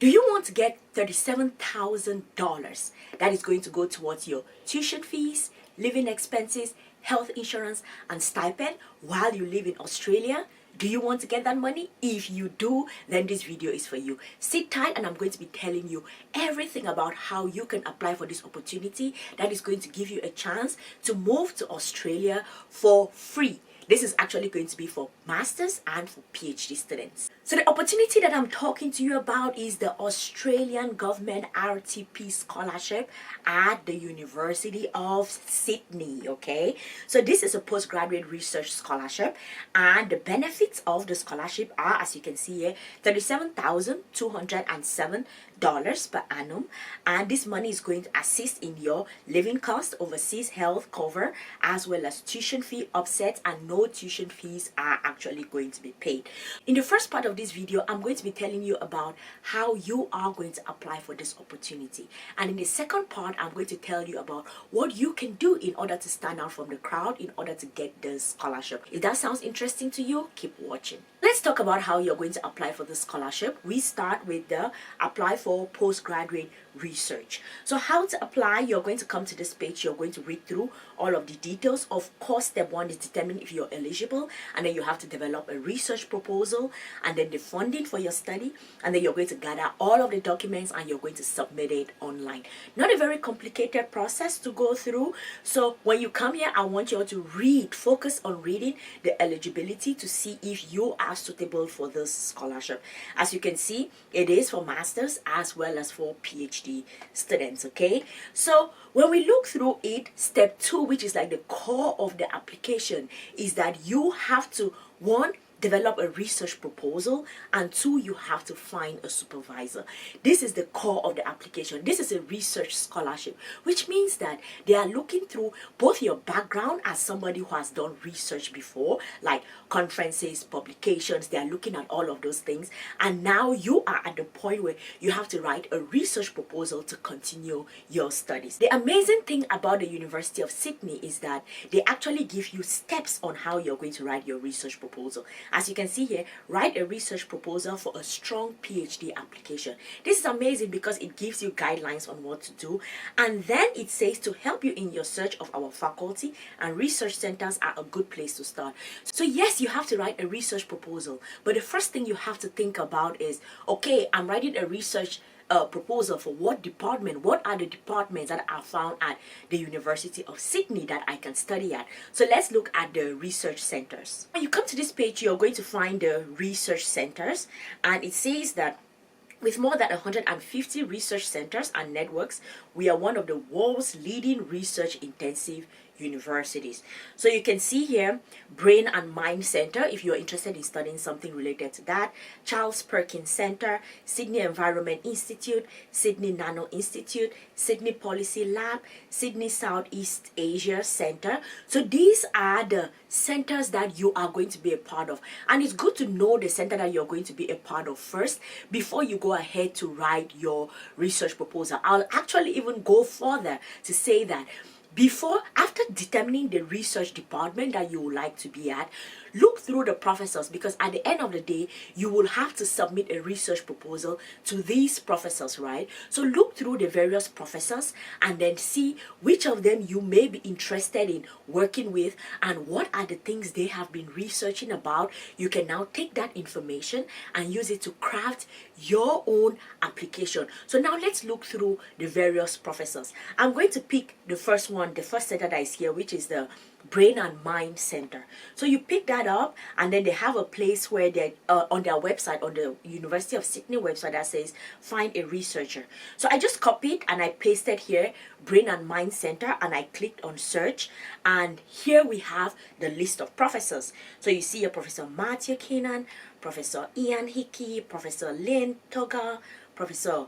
Do you want to get $37,000 that is going to go towards your tuition fees, living expenses, health insurance, and stipend while you live in Australia? Do you want to get that money? If you do, then this video is for you. Sit tight and I'm going to be telling you everything about how you can apply for this opportunity that is going to give you a chance to move to Australia for free. This is actually going to be for masters and for PhD students. So the opportunity that I'm talking to you about is the Australian Government RTP Scholarship at the University of Sydney, okay? So this is a postgraduate research scholarship, and the benefits of the scholarship are, as you can see here, $37,207 per annum, and this money is going to assist in your living cost, overseas health cover, as well as tuition fee offset, and no tuition fees are actually going to be paid. In the first part of this video, I'm going to be telling you about how you are going to apply for this opportunity, and in the second part, I'm going to tell you about what you can do in order to stand out from the crowd in order to get the scholarship. If that sounds interesting to you, keep watching. Let's talk about how you're going to apply for the scholarship. We start with the apply for postgraduate research. So how to apply? You're going to come to this page. You're going to read through all of the details. Of course, step one is determine if you're eligible, and then you have to develop a research proposal, and then the funding for your study, and then you're going to gather all of the documents and you're going to submit it online. Not a very complicated process to go through. So when you come here, I want you all to read, focus on reading the eligibility to see if you are suitable for this scholarship. As you can see, it is for masters as well as for PhD students, okay? So when we look through it, step two, which is like the core of the application, is that you have to, one, develop a research proposal, and two, you have to find a supervisor. This is the core of the application. This is a research scholarship, which means that they are looking through both your background as somebody who has done research before, like conferences, publications. They are looking at all of those things, and now you are at the point where you have to write a research proposal to continue your studies. The amazing thing about the University of Sydney is that they actually give you steps on how you're going to write your research proposal. As you can see here, write a research proposal for a strong PhD application. This is amazing because it gives you guidelines on what to do, and then it says to help you in your search of our faculty and research centers are a good place to start. So yes, you have to write a research proposal, but the first thing you have to think about is, okay, I'm writing a research proposal for what department? What are the departments that are found at the University of Sydney that I can study at? So let's look at the research centers. When you come to this page, you're going to find the research centers, and it says that with more than 150 research centers and networks, we are one of the world's leading research intensive universities. So you can see here, Brain and Mind Center, if you're interested in studying something related to that, Charles Perkins Center, Sydney Environment Institute, Sydney Nano Institute, Sydney Policy Lab, Sydney Southeast Asia Center. So these are the centers that you are going to be a part of, and it's good to know the center that you're going to be a part of first before you go ahead to write your research proposal. I'll actually even go further to say that after determining the research department that you would like to be at, look through the professors, because at the end of the day, you will have to submit a research proposal to these professors, right? So look through the various professors and then see which of them you may be interested in working with and what are the things they have been researching about. You can now take that information and use it to craft your own application. So now let's look through the various professors. I'm going to pick the first one, the first center that is here, which is the Brain and Mind Center. So you pick that up, and then they have a place where they on their website, on the University of Sydney website, that says find a researcher. So I just copied and I pasted here Brain and Mind Center, and I clicked on search, and here we have the list of professors. So you see Professor Matthew Keenan, Professor Ian Hickey, Professor Lynn Toga, Professor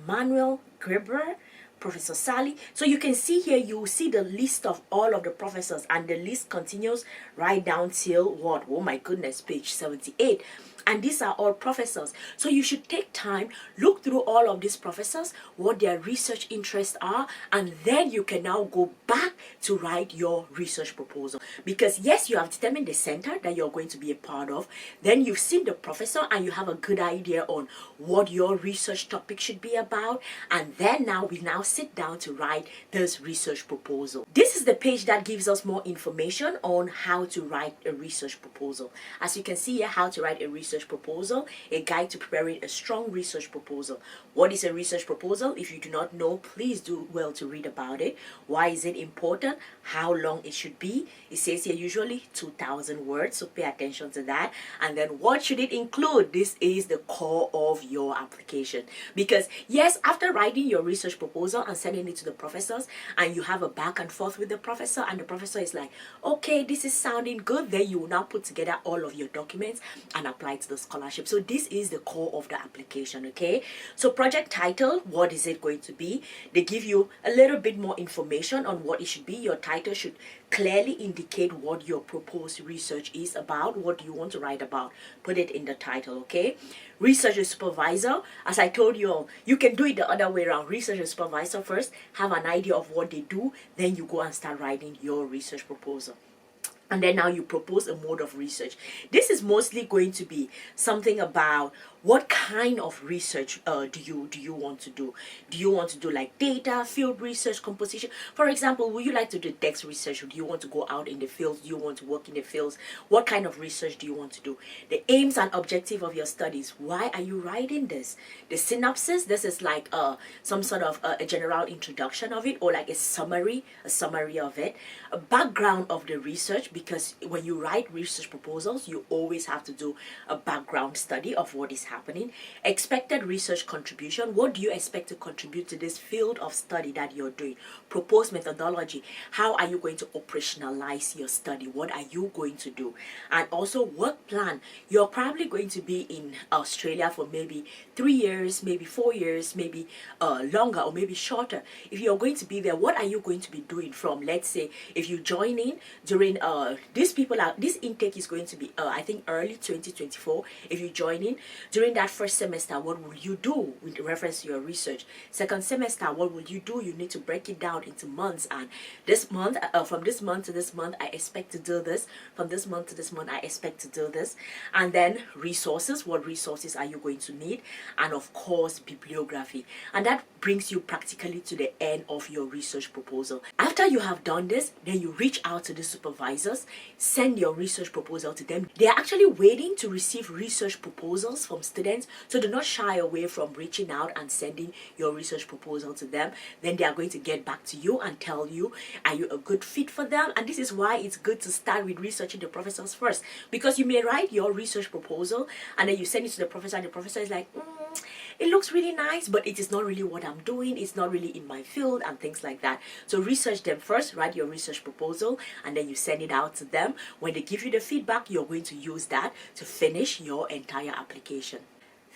Manuel Gerber, Professor Sally. So you can see here, you will see the list of all of the professors, and the list continues right down till what? Oh my goodness, page 78. And these are all professors. So you should take time, look through all of these professors, what their research interests are, and then you can now go back back to write your research proposal. Because yes, you have determined the center that you're going to be a part of, then you've seen the professor and you have a good idea on what your research topic should be about, and then now we now sit down to write this research proposal. This is the page that gives us more information on how to write a research proposal. As you can see here, how to write a research proposal, a guide to preparing a strong research proposal. What is a research proposal? If you do not know, please do well to read about it. Why is it important? How long it should be? It says here usually 2,000 words, so pay attention to that. And then what should it include? This is the core of your application. Because yes, after writing your research proposal and sending it to the professors, and you have a back and forth with the professor, and the professor is like, okay, this is sounding good, then you will now put together all of your documents and apply to the scholarship. So this is the core of the application. Okay, so project title, what is it going to be? They give you a little bit more information on what it should be. Your title should clearly indicate what your proposed research is about. What do you want to write about? Put it in the title. Okay, research supervisor, as I told you all, you can do it the other way around. Research supervisor first, have an idea of what they do, then you go and start writing your research proposal. And then now you propose a mode of research. This is mostly going to be something about what kind of research do you want to do? Do you want to do like data, field research, composition? For example, would you like to do text research? Or do you want to go out in the fields? Do you want to work in the fields? What kind of research do you want to do? The aims and objective of your studies. Why are you writing this? The synopsis, this is like some sort of a general introduction of it, or like a summary of it. A background of the research, because when you write research proposals, you always have to do a background study of what is happening. Expected research contribution, what do you expect to contribute to this field of study that you're doing? Proposed methodology, how are you going to operationalize your study? What are you going to do? And also work plan, you're probably going to be in Australia for maybe 3 years, maybe 4 years, maybe longer or maybe shorter. If you're going to be there, what are you going to be doing from, let's say, if you join in during this intake is going to be I think early 2024. If you join in during that first semester, what will you do with reference to your research? Second semester, what will you do? You need to break it down into months, and this month, from this month to this month, I expect to do this. From this month to this month, I expect to do this. And then resources, what resources are you going to need? And of course, bibliography. And that brings you practically to the end of your research proposal. After you have done this, then you reach out to the supervisors, send your research proposal to them. They are actually waiting to receive research proposals from students, so do not shy away from reaching out and sending your research proposal to them. Then they are going to get back to you and tell you, are you a good fit for them? And this is why it's good to start with researching the professors first, because you may write your research proposal and then you send it to the professor, and the professor is like, it looks really nice, but it is not really what I'm doing, it's not really in my field, and things like that. So research them first, write your research proposal, and then you send it out to them. When they give you the feedback, you're going to use that to finish your entire application.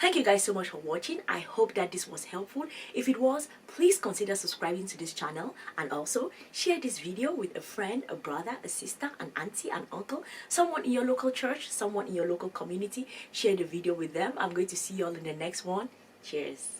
Thank you guys so much for watching. I hope that this was helpful. If it was, please consider subscribing to this channel, and also share this video with a friend, a brother, a sister, an auntie, an uncle, someone in your local church, someone in your local community. Share the video with them. I'm going to see you all in the next one. Cheers.